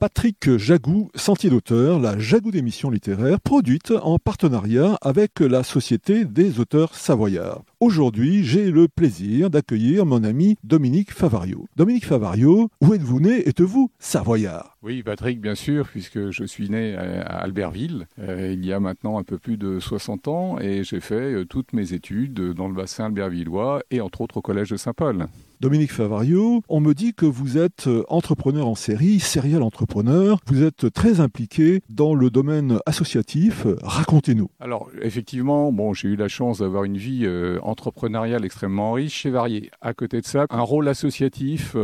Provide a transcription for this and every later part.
Patrick Jagou, Sentier d'auteur, la Jagou d'émission littéraire, produite en partenariat avec la Société des auteurs savoyards. Aujourd'hui, j'ai le plaisir d'accueillir mon ami Dominique Favario. Dominique Favario, où êtes-vous né? Êtes-vous savoyard? Oui, Patrick, bien sûr, puisque je suis né à Albertville, il y a maintenant un peu plus de 60 ans, et j'ai fait toutes mes études dans le bassin albervillois et entre autres au collège de Saint-Paul. Dominique Favario, on me dit que vous êtes entrepreneur en série, serial entrepreneur. Vous êtes très impliqué dans le domaine associatif. Racontez-nous. Alors, effectivement, j'ai eu la chance d'avoir une vie entrepreneuriale extrêmement riche et variée. À côté de ça, un rôle associatif,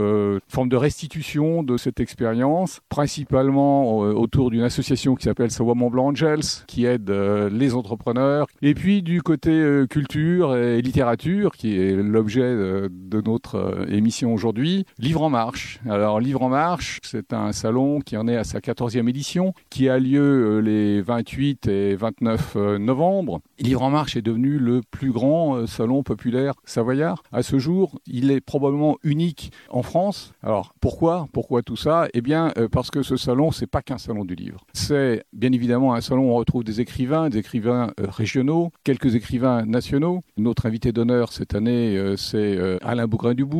forme de restitution de cette expérience, principalement autour d'une association qui s'appelle Savoie Mont Blanc Angels, qui aide les entrepreneurs. Et puis, du côté culture et littérature, qui est l'objet de notre émission aujourd'hui, Livre en Marche. Alors, Livre en Marche, c'est un salon qui en est à sa 14e édition, qui a lieu les 28 et 29 novembre. Livre en Marche est devenu le plus grand salon populaire savoyard. À ce jour, il est probablement unique en France. Alors, pourquoi tout ça? Eh bien, parce que ce salon, c'est pas qu'un salon du livre. C'est bien évidemment un salon où on retrouve des écrivains régionaux, quelques écrivains nationaux. Notre invité d'honneur cette année, c'est Alain Bougrain-Dubourg,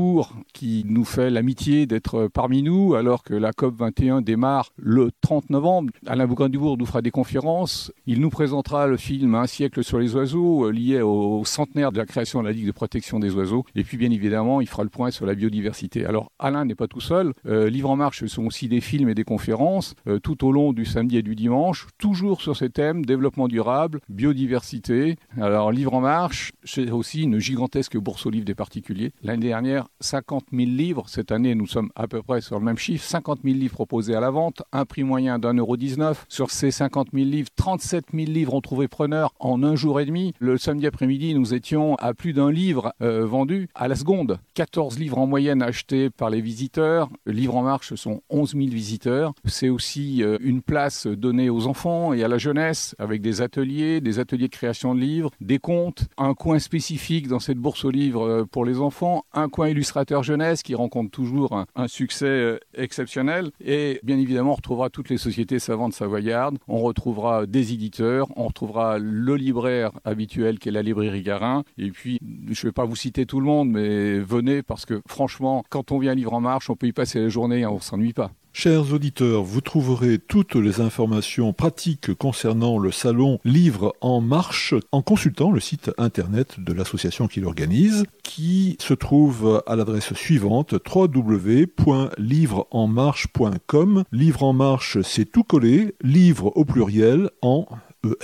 qui nous fait l'amitié d'être parmi nous, alors que la COP21 démarre le 30 novembre. Alain Bougrain-Dubourg nous fera des conférences. Il nous présentera le film Un siècle sur les oiseaux, lié au centenaire de la création de la Ligue de protection des oiseaux. Et puis, bien évidemment, il fera le point sur la biodiversité. Alors, Alain n'est pas tout seul. Livre en Marche, ce sont aussi des films et des conférences, tout au long du samedi et du dimanche, toujours sur ces thèmes, développement durable, biodiversité. Alors, Livre en Marche, c'est aussi une gigantesque bourse aux livres des particuliers. L'année dernière, 50 000 livres. Cette année, nous sommes à peu près sur le même chiffre. 50 000 livres proposés à la vente, un prix moyen d'1,19 €. Sur ces 50 000 livres, 37 000 livres ont trouvé preneur en un jour et demi. Le samedi après-midi, nous étions à plus d'un livre vendu à la seconde. 14 livres en moyenne achetés par les visiteurs. Livre en Marche, ce sont 11 000 visiteurs. C'est aussi une place donnée aux enfants et à la jeunesse avec des ateliers de création de livres, des contes, un coin spécifique dans cette bourse aux livres pour les enfants, un coin illustrateur jeunesse qui rencontre toujours un succès exceptionnel. Et bien évidemment, on retrouvera toutes les sociétés savantes savoyardes, on retrouvera des éditeurs, on retrouvera le libraire habituel qui est la librairie Garin. Et puis, je ne vais pas vous citer tout le monde, mais venez parce que franchement, quand on vient Livre en Marche, on peut y passer la journée et on ne s'ennuie pas. Chers auditeurs, vous trouverez toutes les informations pratiques concernant le salon Livre en Marche en consultant le site internet de l'association qui l'organise, qui se trouve à l'adresse suivante www.livreenmarche.com. Livre en Marche, c'est tout collé, livre au pluriel en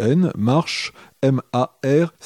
EN, marche, M-A-R-C-H-E-S.